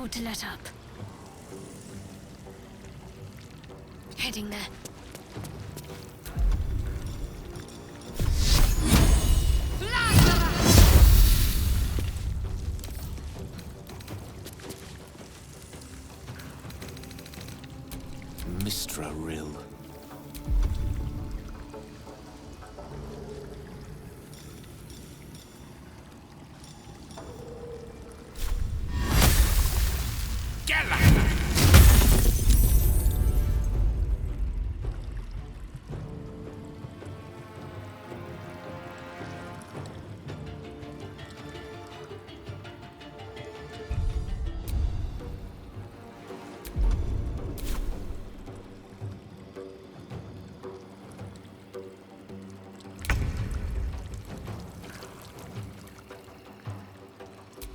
afford to let up. Heading there. Mistra Rill.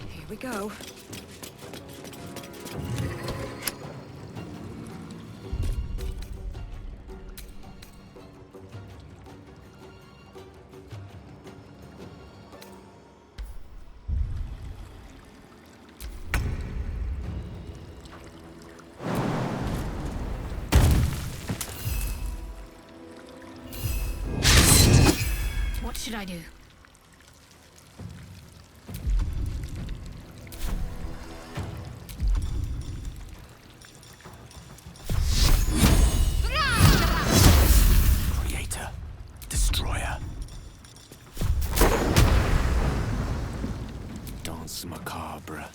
Here we go. What should I do? Creator. Destroyer. Danse macabre.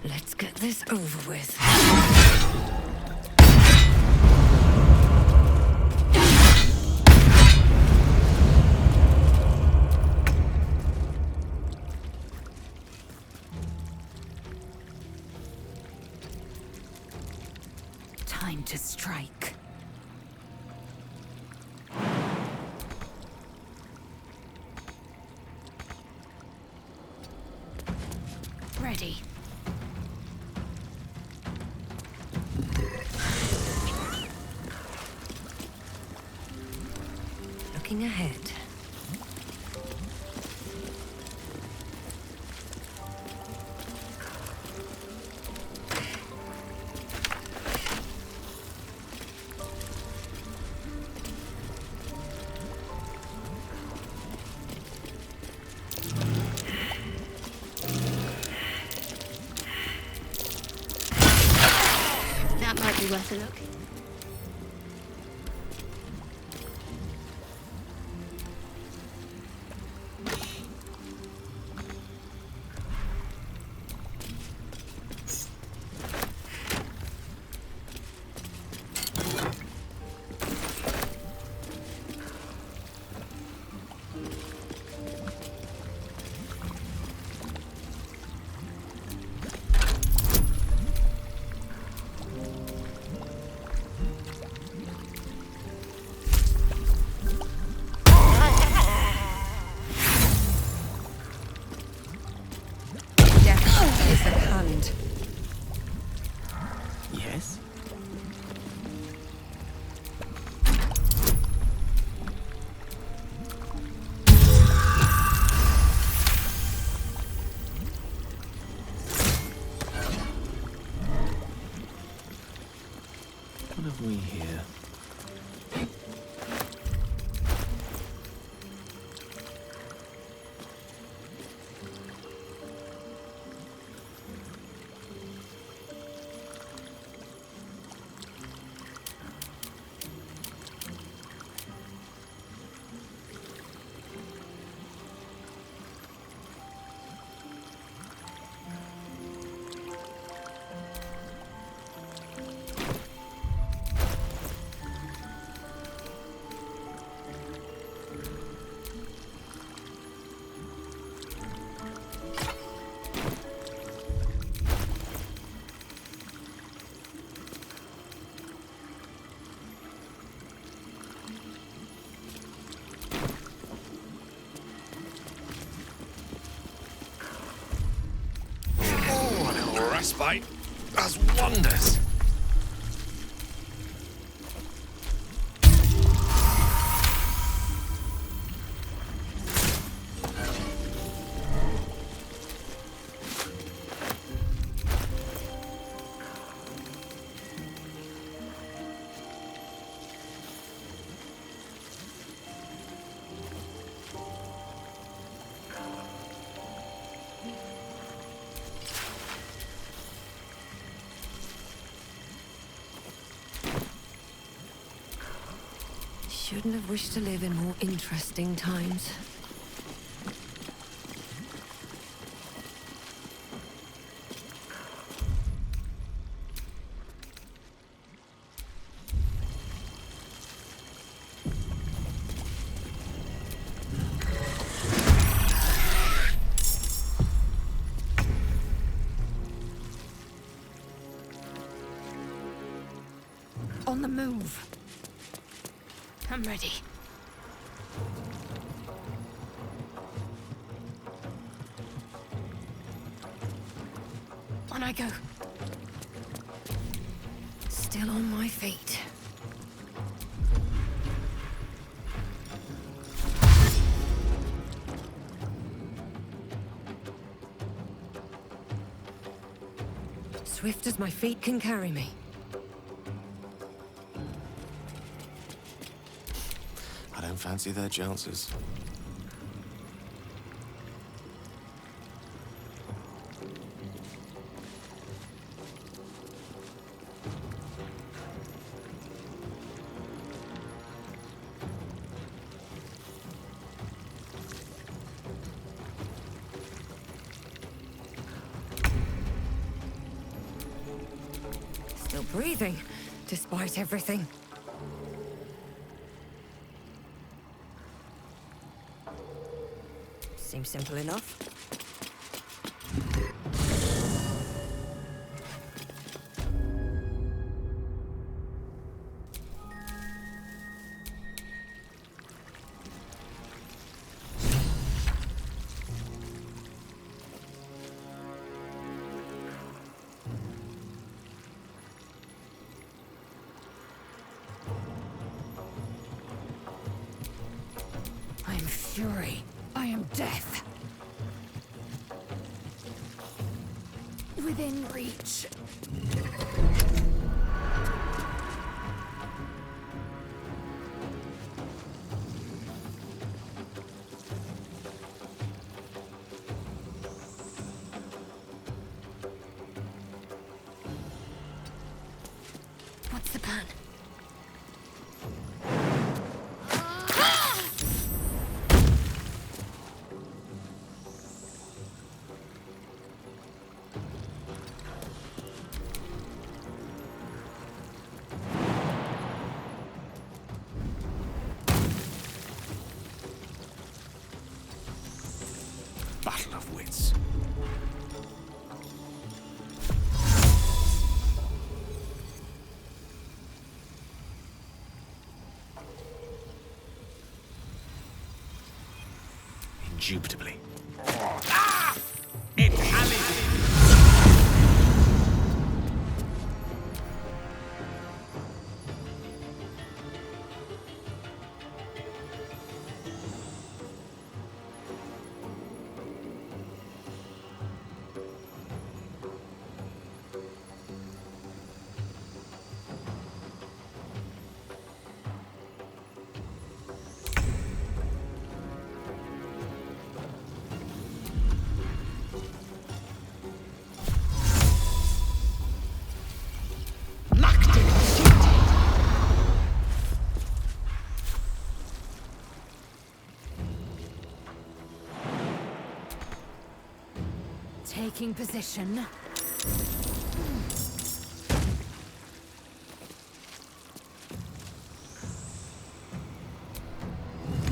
Let's get this over with. Time to strike. Ready. Looking ahead. That might be worth a look. Is at hand. Yes? What have we here? frostbite does wonders. Shouldn't have wished to live in more interesting times. On the move. I'm ready. On I go. Still on my feet. Swift as my feet can carry me. I don't fancy their chances. Still breathing, despite everything. Seems simple enough. I am fury. I am death. Within reach. What's the plan? Battle of wits. Indubitably. Taking position.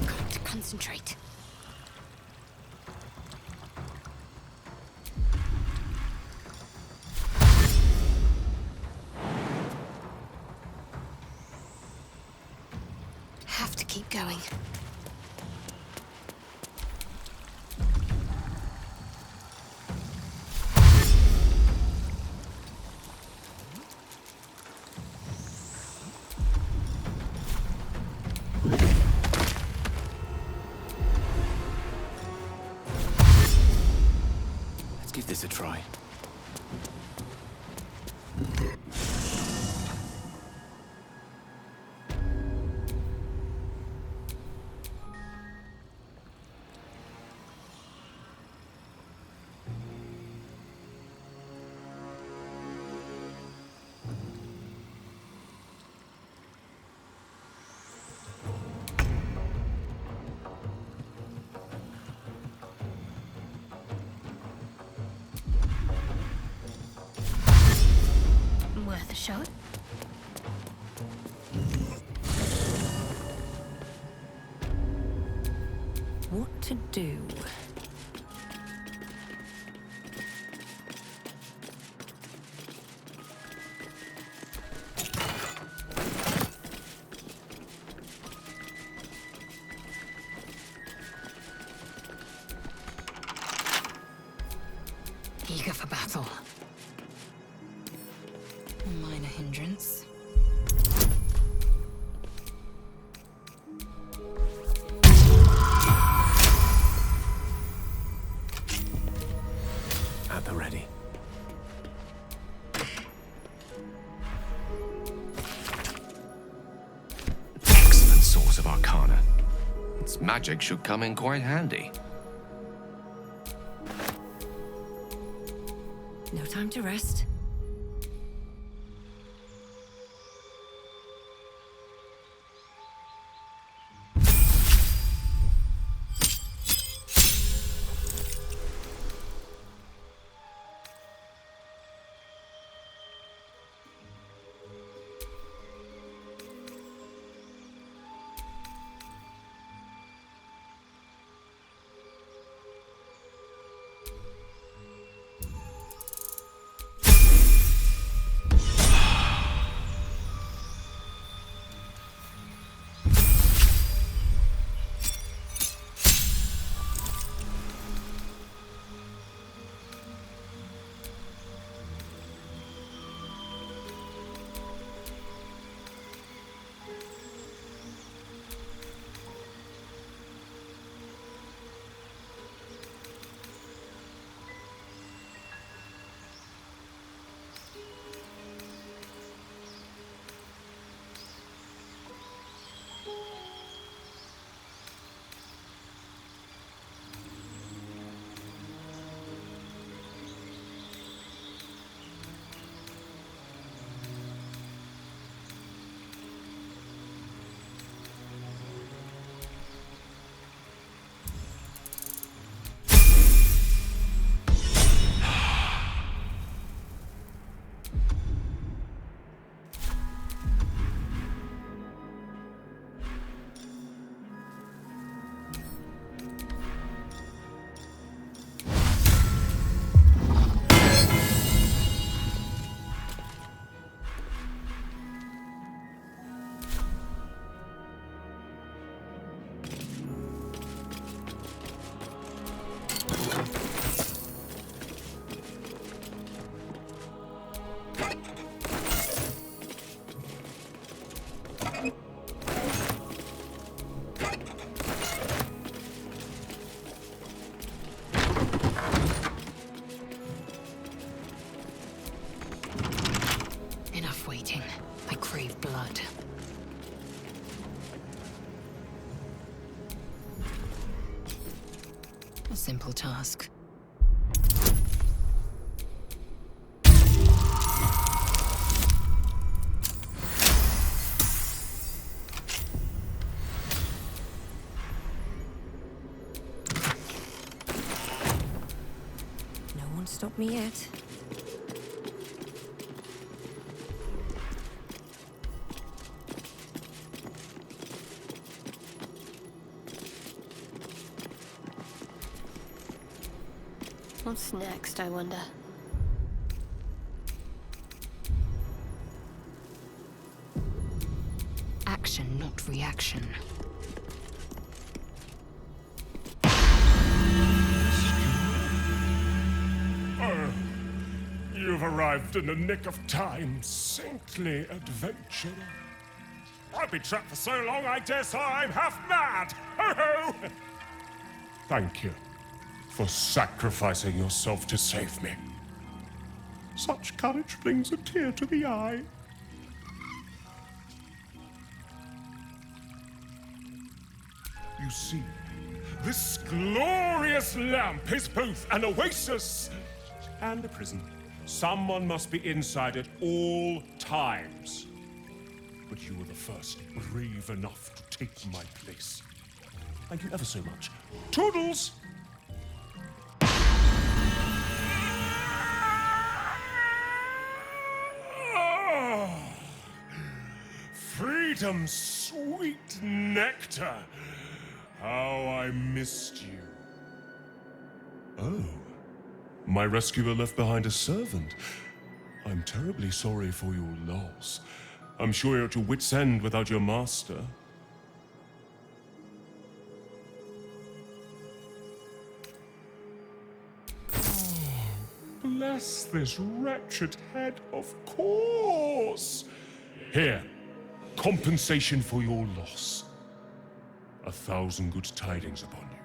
Got to concentrate. Have to keep going. Here's a try. Worth a shot. What to do? Eager for battle. A minor hindrance. At the ready. Excellent source of arcana. Its magic should come in quite handy. No time to rest. Enough waiting. I crave blood. A simple task. No one stopped me yet. What's next, I wonder? Action, not reaction. You've arrived in the nick of time, saintly adventurer. I've been trapped for so long, I dare say I'm half mad! Ho ho! Thank you. for sacrificing yourself to save me. Such courage brings a tear to the eye. You see, this glorious lamp is both an oasis and a prison. Someone must be inside at all times. But you were the first brave enough to take my place. Thank you ever so much. Toodles! Freedom's sweet nectar. How I missed you. Oh, my rescuer left behind a servant. I'm terribly sorry for your loss. I'm sure you're at your wit's end without your master. Bless this wretched head, of course. Here, compensation for your loss. 1,000 good tidings upon you.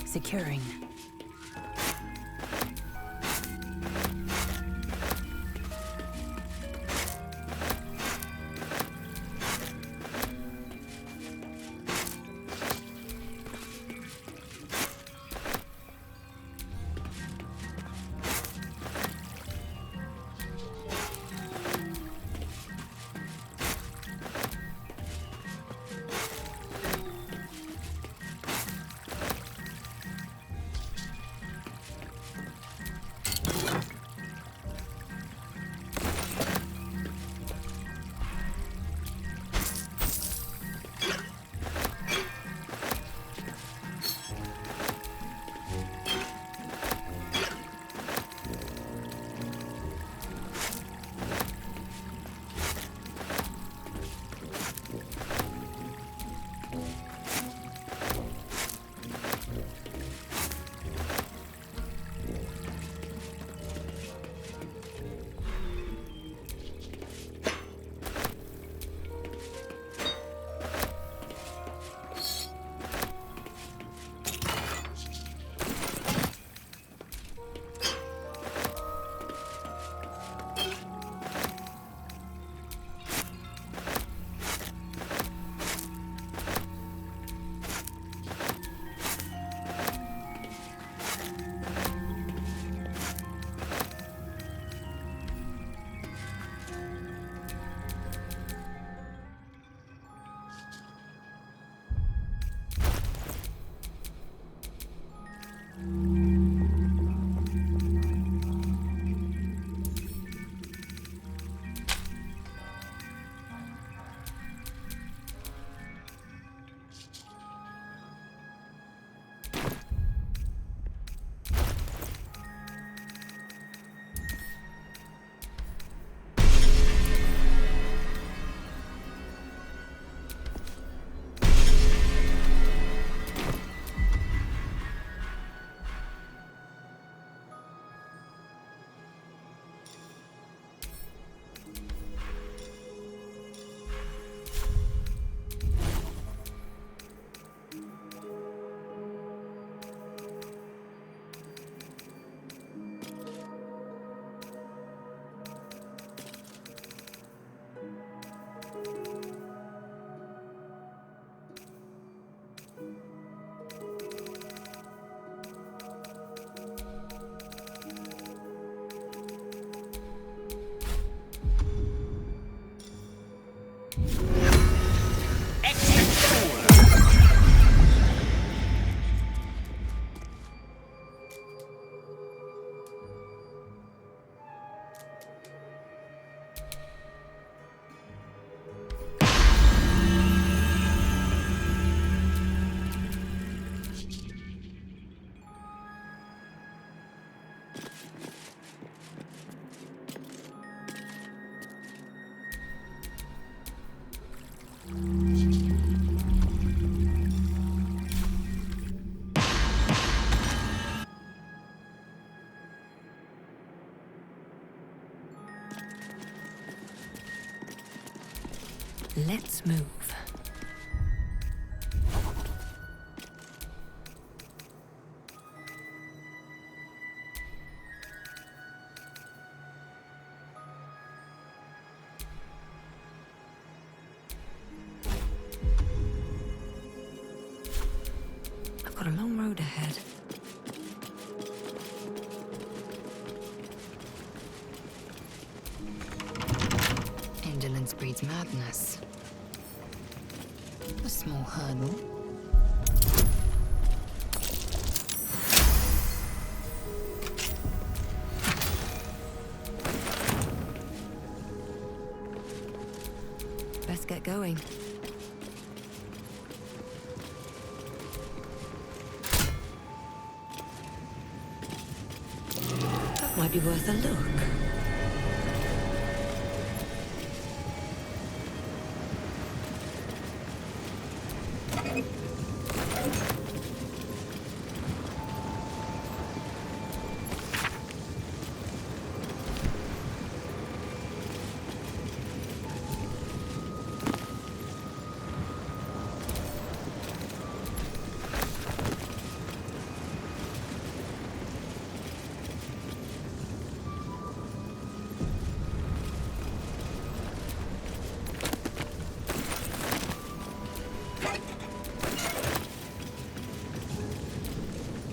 Securing. Let's move. I've got a long road ahead. Indolence breeds madness. A small hurdle. Best get going. That might be worth a look.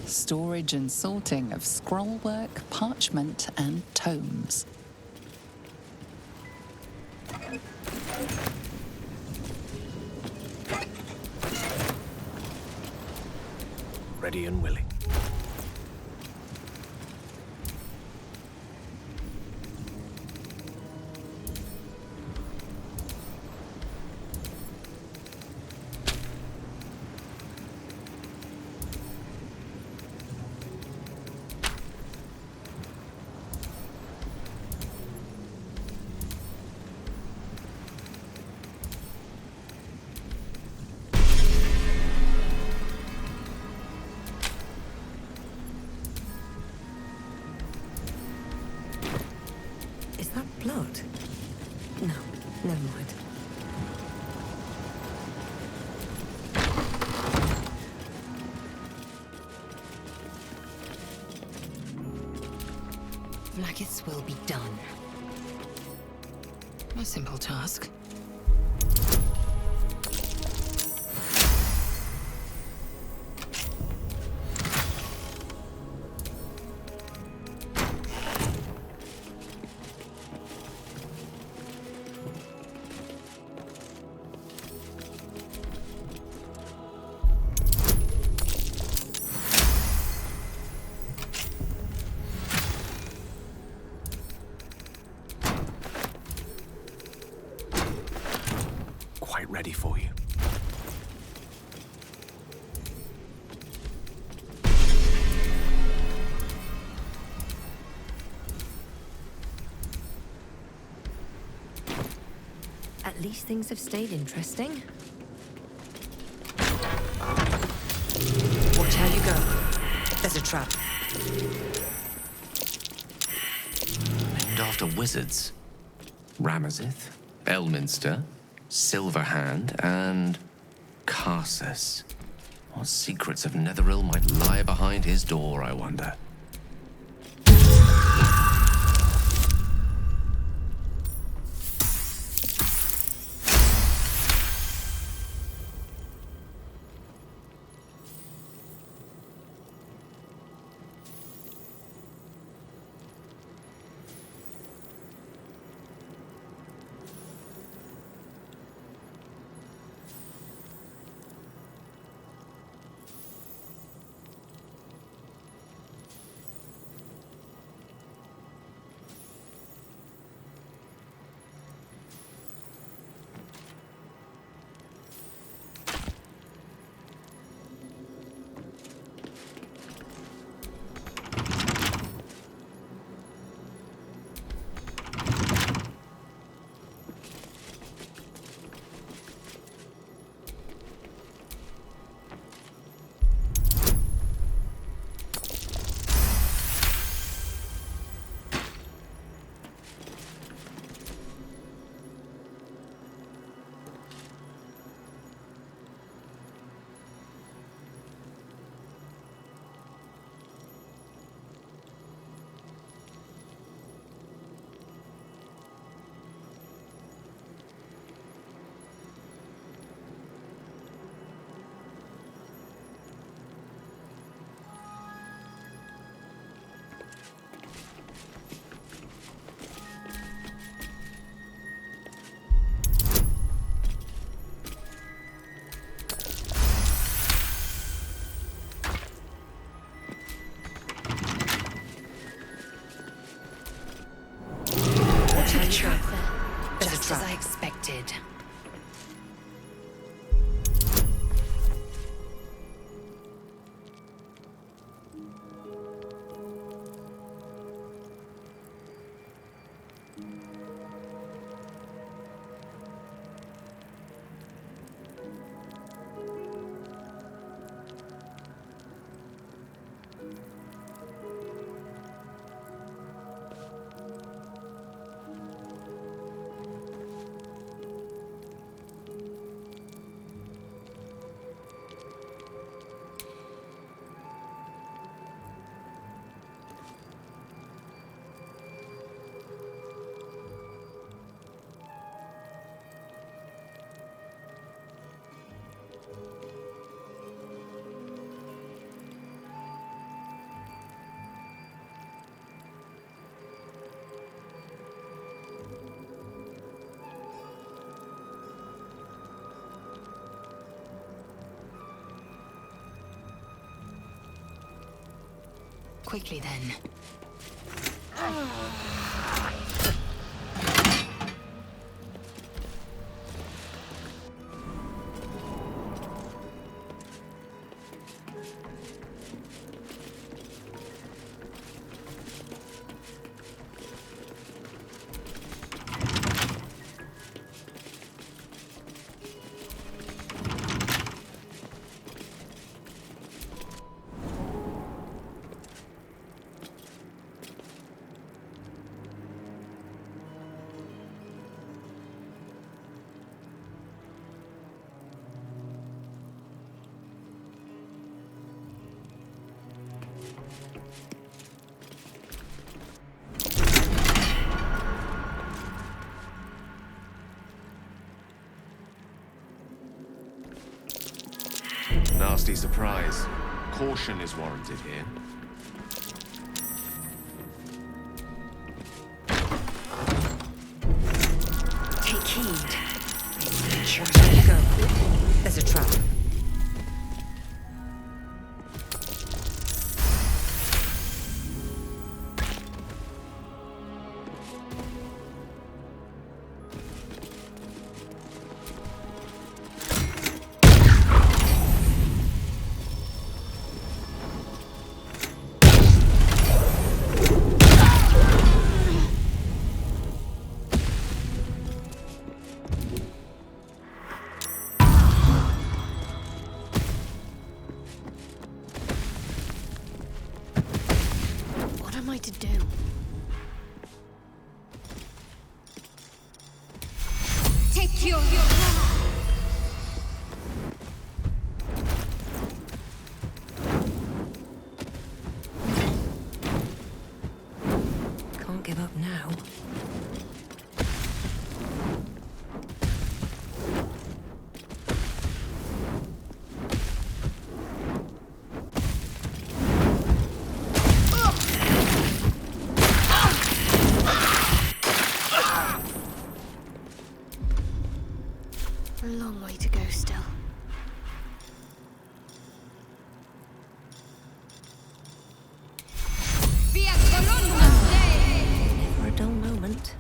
Storage and sorting of scrollwork, parchment, and tomes. Ready and willing. Is that blood? No, never mind. Blackets will be done. A simple task. Quite ready for you. At least things have stayed interesting. Watch how you go. There's a trap. Named after wizards. Ramazith, Elminster, Silverhand, and Karsus. What secrets of Netheril might lie behind his door, I wonder? quickly then. Nasty surprise. Caution is warranted here. Take heed. Where you go? There's a trap. What am I to do? Take your Can't give up now. A long way to go still. Never a dull moment.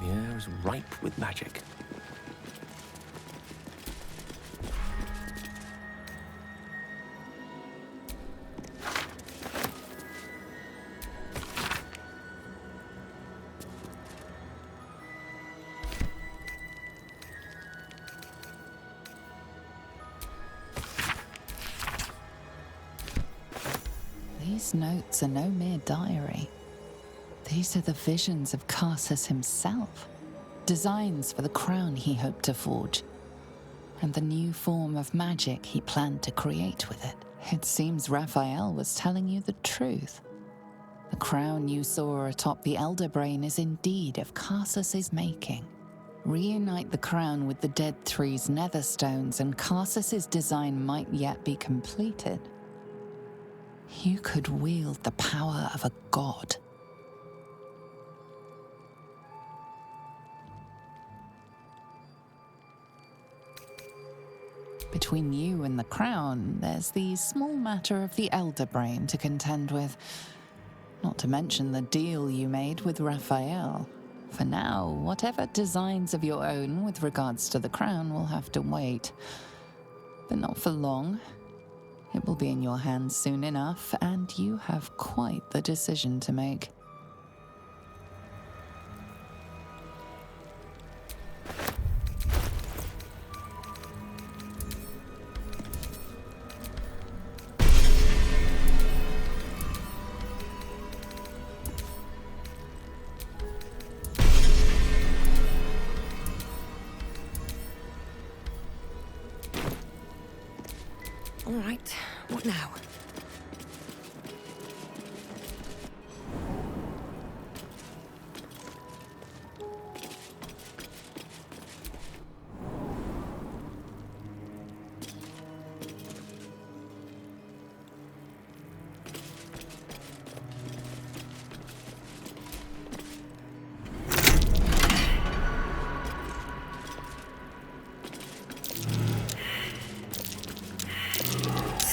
The air is ripe with magic. These notes are no mere diary. These are the visions of Karsus himself, designs for the crown he hoped to forge, and the new form of magic he planned to create with it. It seems Raphael was telling you the truth. The crown you saw atop the Elder Brain is indeed of Karsus's making. Reunite the crown with the Dead Three's netherstones, and Karsus's design might yet be completed. You could wield the power of a god. between you and the crown, there's the small matter of the elder brain to contend with. Not to mention the deal you made with Raphael. For now, whatever designs of your own with regards to the crown will have to wait. But not for long. It will be in your hands soon enough, and you have quite the decision to make. All right, what now?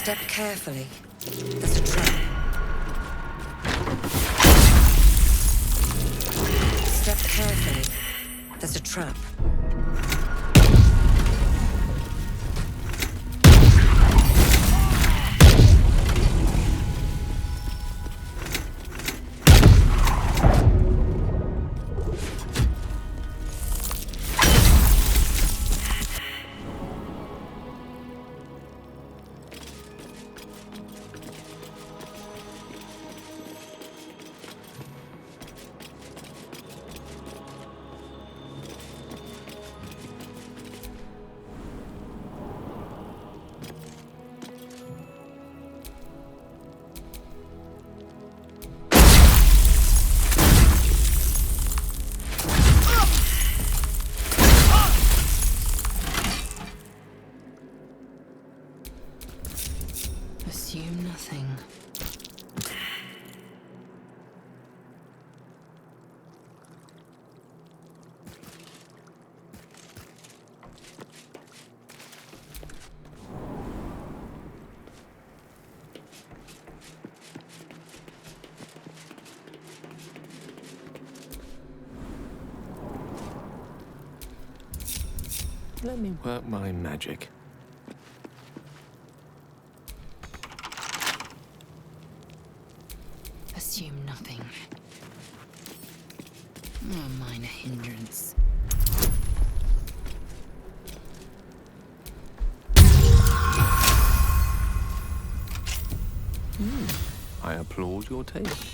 Step carefully. There's a trap. Step carefully. There's a trap. Assume nothing. Let me work my magic. Assume nothing. A minor hindrance. I applaud your taste.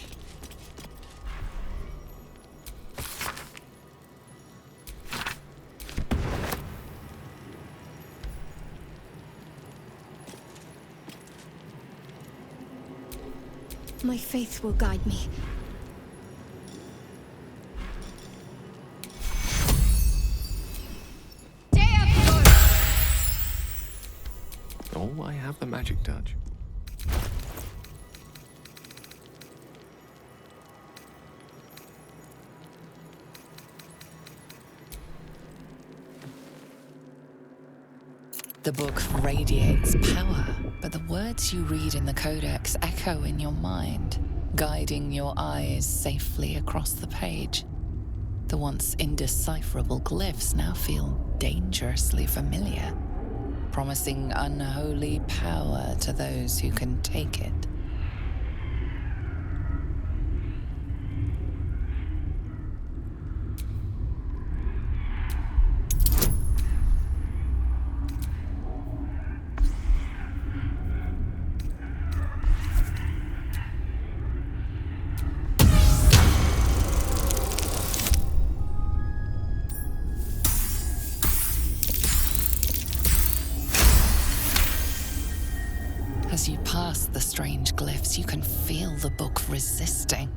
My faith will guide me. Oh, I have the magic touch. The book radiates power, but the words you read in the codex echo in your mind, guiding your eyes safely across the page. The once indecipherable glyphs now feel dangerously familiar, promising unholy power to those who can take it. As you pass the strange glyphs, you can feel the book resisting.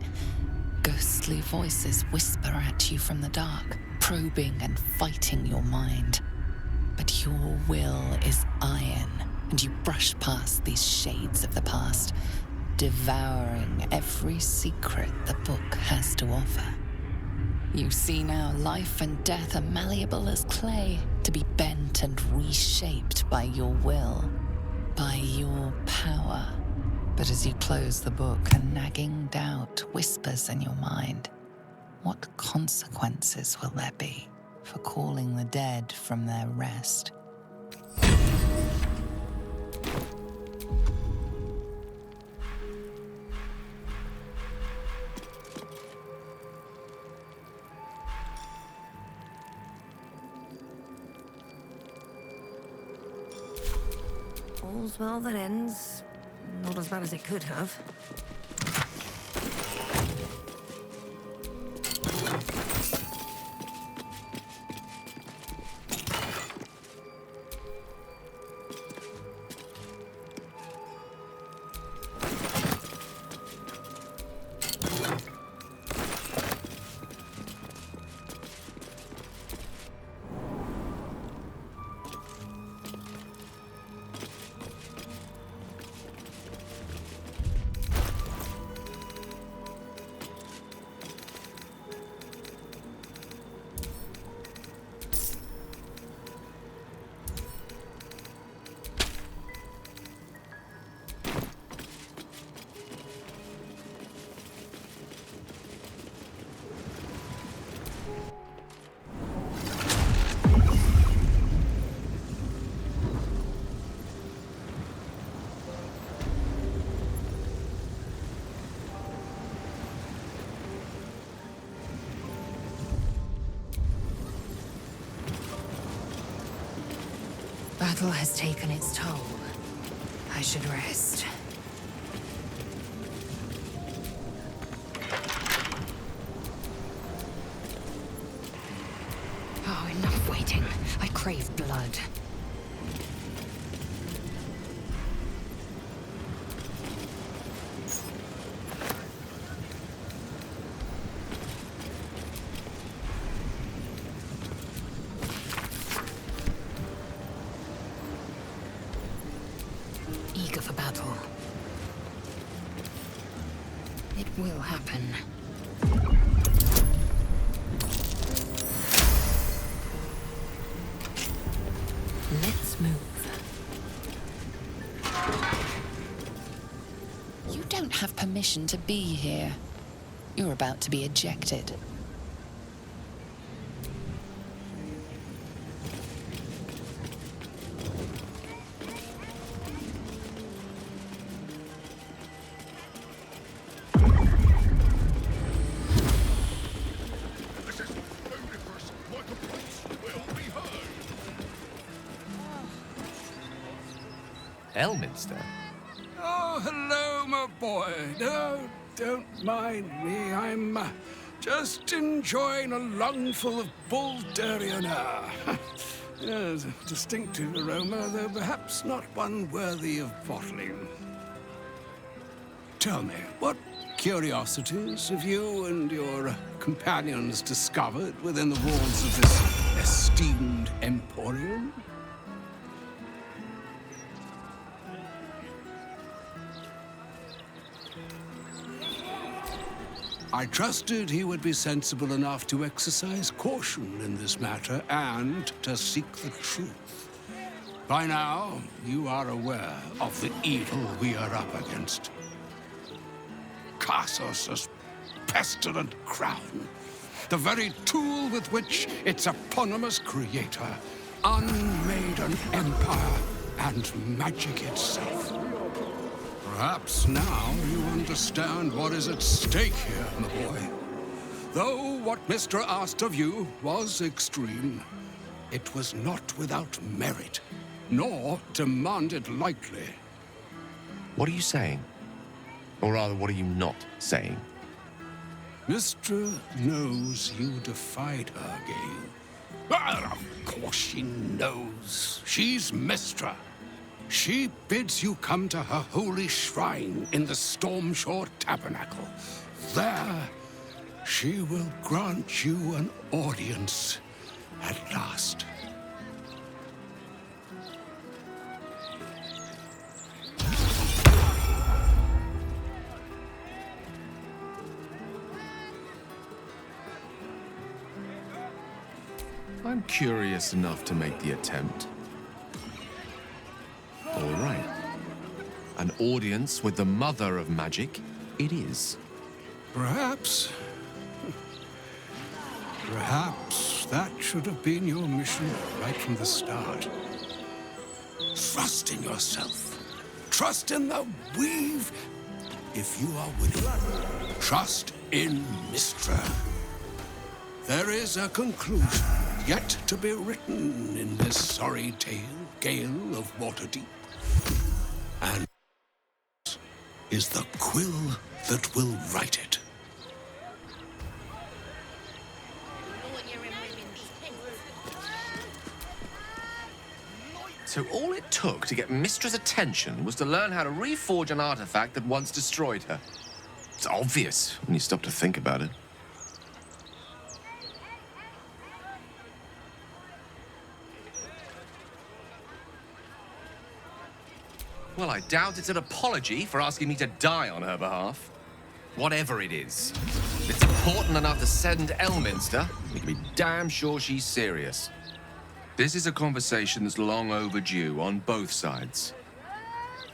Ghostly voices whisper at you from the dark, probing and fighting your mind. But your will is iron, and you brush past these shades of the past, devouring every secret the book has to offer. You see now life and death are malleable as clay, to be bent and reshaped by your will, by your power. But as you close the book, a nagging doubt whispers in your mind. What consequences will there be for calling the dead from their rest? All's well that ends. Not as bad as it could have. Battle has taken its toll. I should rest. Oh, enough waiting. I crave blood. Eager for battle. It will happen. Let's move. You don't have permission to be here. You're about to be ejected. Elminster? Oh, hello, my boy. No, don't mind me. I'm just enjoying a lungful of Baldurian air. Yes, a distinctive aroma, though perhaps not one worthy of bottling. Tell me, what curiosities have you and your companions discovered within the walls of this esteemed emporium? I trusted he would be sensible enough to exercise caution in this matter and to seek the truth. By now, you are aware of the evil we are up against. Cassos' pestilent crown, the very tool with which its eponymous creator unmade an empire and magic itself. Perhaps now you understand what is at stake here, my boy. Though what Mr. asked of you was extreme, it was not without merit, nor demanded lightly. What are you saying? Or rather, what are you not saying? Mr. knows you defied her, Gale. Well, of course she knows. She's Mistra. She bids you come to her holy shrine in the Stormshore Tabernacle. There, she will grant you an audience at last. I'm curious enough to make the attempt. All right. An audience with the mother of magic, it is. Perhaps that should have been your mission right from the start. Trust in yourself. Trust in the weave, if you are willing. Trust in Mystra. There is a conclusion yet to be written in this sorry gale of Waterdeep. And is the quill that will write it. So all it took to get Mystra's attention was to learn how to reforge an artifact that once destroyed her. It's obvious when you stop to think about it. Well, I doubt it's an apology for asking me to die on her behalf. Whatever it is, if it's important enough to send Elminster, we can be damn sure she's serious. This is a conversation that's long overdue on both sides.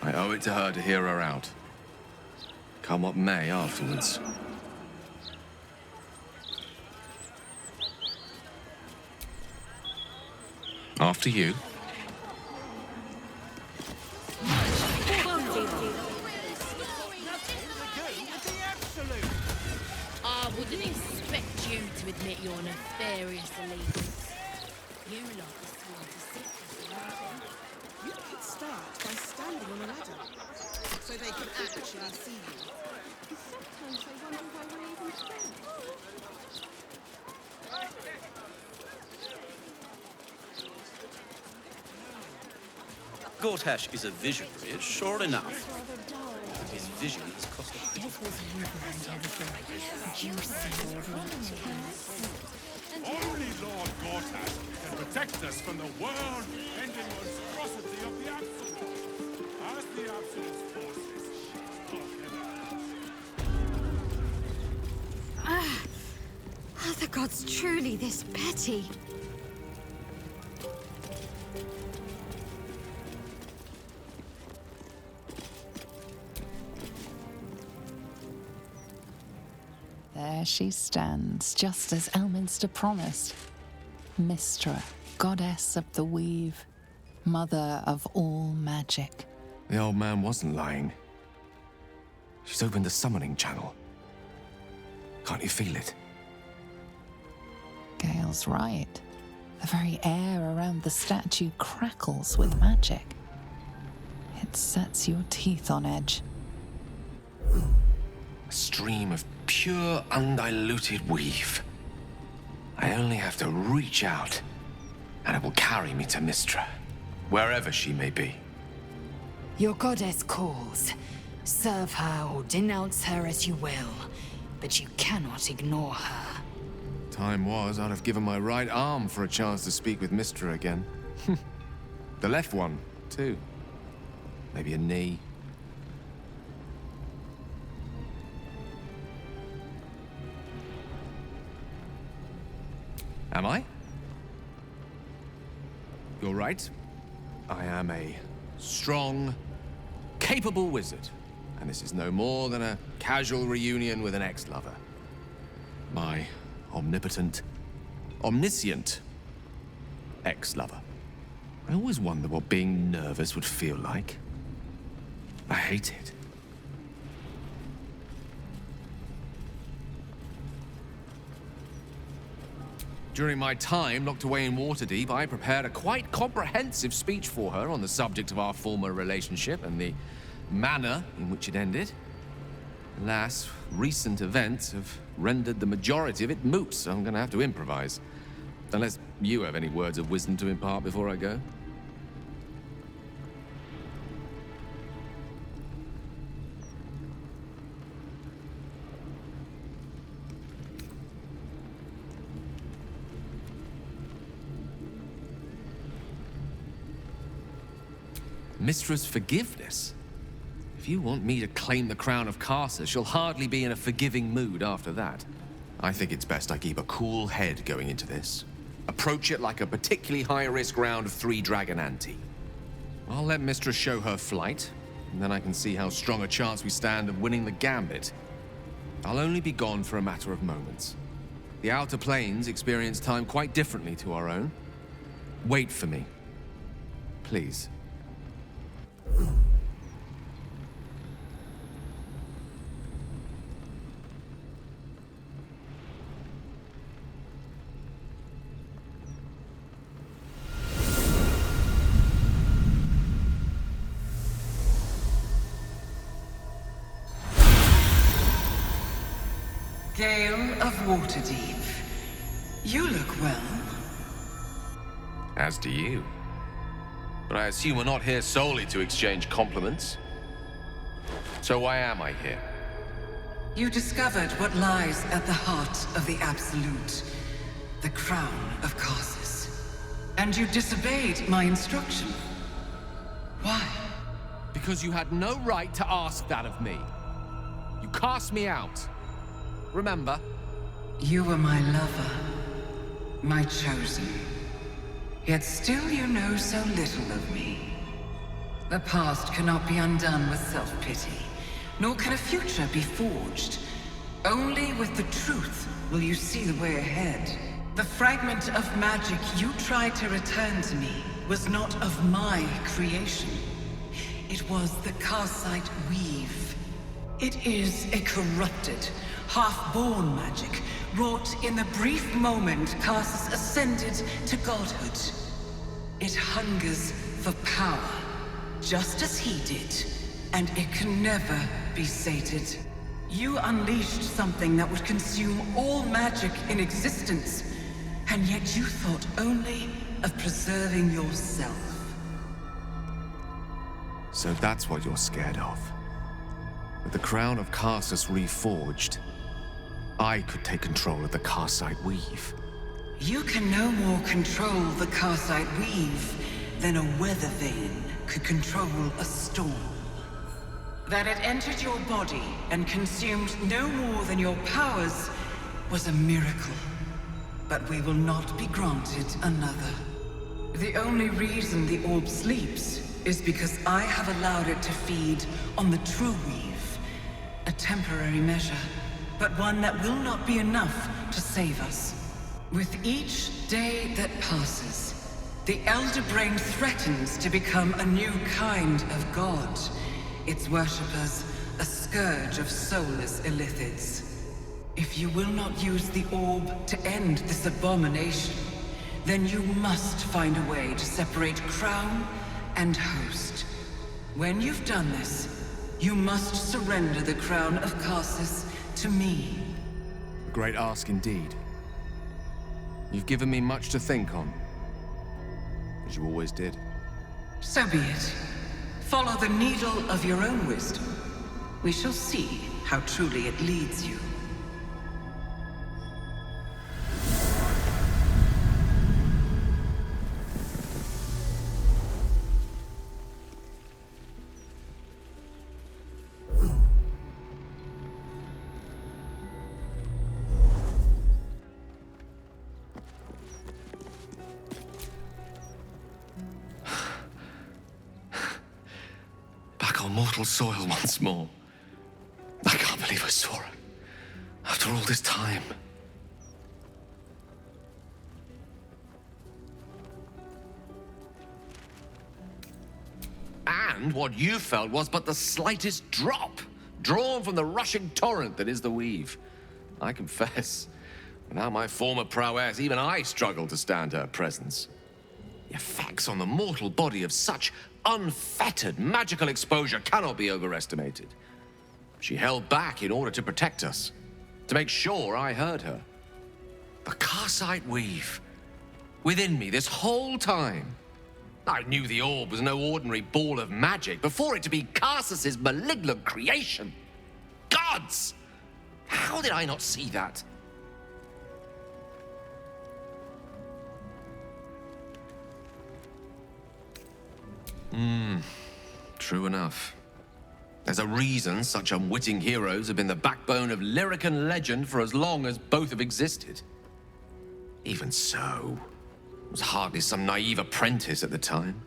I owe it to her to hear her out. Come what may afterwards. After you. I wouldn't expect you to admit your nefarious allegiance. You lot are sworn to secrecy, aren't you? You could start by standing on a ladder, so they can actually see you. Sometimes I wonder why we're even friends. Gortash is a visionary, sure enough. His vision is cost a What was you behind everything? You see Only Lord Gortash can protect us from the world-ending monstrosity of the Absolute. As the Absolute's forces Are the gods truly this petty? There she stands, just as Elminster promised. Mystra, goddess of the weave, mother of all magic. The old man wasn't lying. She's opened the summoning channel. Can't you feel it? Gale's right. The very air around the statue crackles with magic. It sets your teeth on edge. A stream of pure, undiluted weave. I only have to reach out, and it will carry me to Mystra, wherever she may be. Your goddess calls. Serve her or denounce her as you will, but you cannot ignore her. Time was, I'd have given my right arm for a chance to speak with Mystra again. The left one, too. Maybe a knee. Am I? You're right. I am a strong, capable wizard. And this is no more than a casual reunion with an ex-lover. My omnipotent, omniscient ex-lover. I always wonder what being nervous would feel like. I hate it. During my time locked away in Waterdeep, I prepared a quite comprehensive speech for her on the subject of our former relationship and the manner in which it ended. Alas, recent events have rendered the majority of it moot, so I'm gonna have to improvise. Unless you have any words of wisdom to impart before I go. Mystra's forgiveness? If you want me to claim the crown of Carcer, she'll hardly be in a forgiving mood after that. I think it's best I keep a cool head going into this. Approach it like a particularly high-risk round of 3 Dragon Ante. I'll let Mistress show her flight, and then I can see how strong a chance we stand of winning the gambit. I'll only be gone for a matter of moments. The Outer Planes experience time quite differently to our own. Wait for me. Please. Gale of Waterdeep. You look well. As do you. But I assume we're not here solely to exchange compliments. So why am I here? You discovered what lies at the heart of the Absolute, the crown of Karsus. And you disobeyed my instruction. Why? Because you had no right to ask that of me. You cast me out. Remember? You were my lover, my chosen. Yet still you know so little of me. The past cannot be undone with self-pity, nor can a future be forged. Only with the truth will you see the way ahead. The fragment of magic you tried to return to me was not of my creation. It was the Karsite Weave. It is a corrupted, half-born magic, wrought in the brief moment Karsus ascended to godhood. It hungers for power, just as he did, and it can never be sated. You unleashed something that would consume all magic in existence, and yet you thought only of preserving yourself. So that's what you're scared of. With the crown of Karsus reforged, I could take control of the Karsite Weave. You can no more control the Karsite Weave than a weather vane could control a storm. That it entered your body and consumed no more than your powers was a miracle. But we will not be granted another. The only reason the orb sleeps is because I have allowed it to feed on the true weave. A temporary measure, but one that will not be enough to save us. With each day that passes, the Elder Brain threatens to become a new kind of god. Its worshippers, a scourge of soulless illithids. If you will not use the orb to end this abomination, then you must find a way to separate crown and host. When you've done this, you must surrender the crown of Karsus to me. A great ask indeed. You've given me much to think on, as you always did. So be it. Follow the needle of your own wisdom. We shall see how truly it leads you. Mortal soil once more. I can't believe I saw her. After all this time. And what you felt was but the slightest drop, drawn from the rushing torrent that is the weave. I confess, without my former prowess, even I struggle to stand her presence. The effects on the mortal body of such unfettered magical exposure cannot be overestimated. She held back in order to protect us, to make sure I heard her. The Karsite Weave, within me this whole time. I knew the orb was no ordinary ball of magic before it to be Karsus's malignant creation. Gods! How did I not see that? True enough. There's a reason such unwitting heroes have been the backbone of lyric and legend for as long as both have existed. Even so, I was hardly some naive apprentice at the time.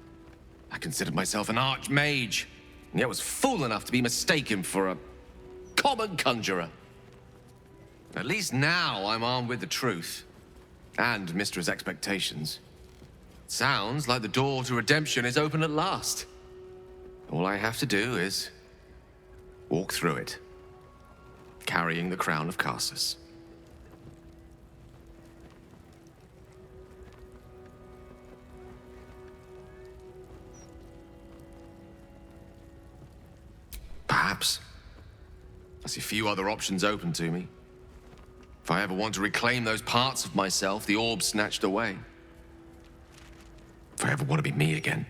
I considered myself an archmage, and yet was fool enough to be mistaken for a common conjurer. At least now I'm armed with the truth, and Mistress' expectations. Sounds like the door to redemption is open at last. All I have to do is walk through it, carrying the crown of Karsus. Perhaps. I see few other options open to me. If I ever want to reclaim those parts of myself the orb snatched away. If I ever want to be me again.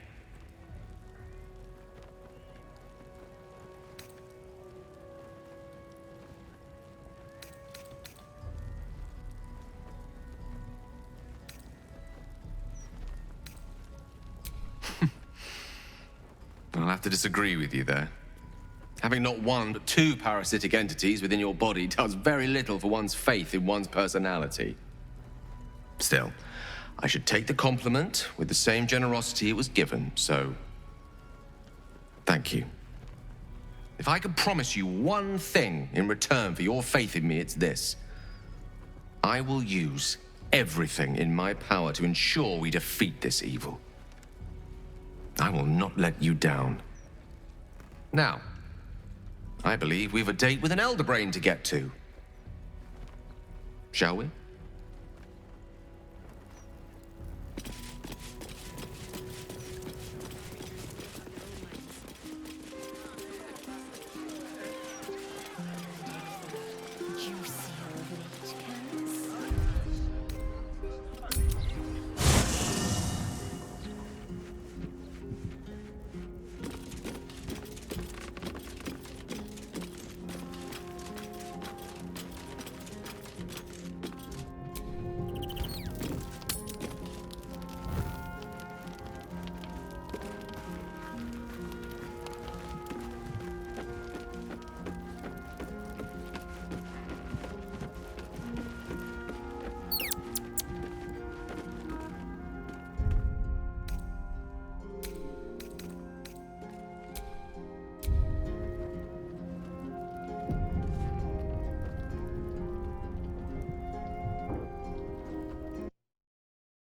I'll have to disagree with you there. Having not one but two parasitic entities within your body does very little for one's faith in one's personality. Still, I should take the compliment with the same generosity it was given, so thank you. If I could promise you one thing in return for your faith in me, it's this. I will use everything in my power to ensure we defeat this evil. I will not let you down. Now, I believe we've a date with an Elder Brain to get to. Shall we?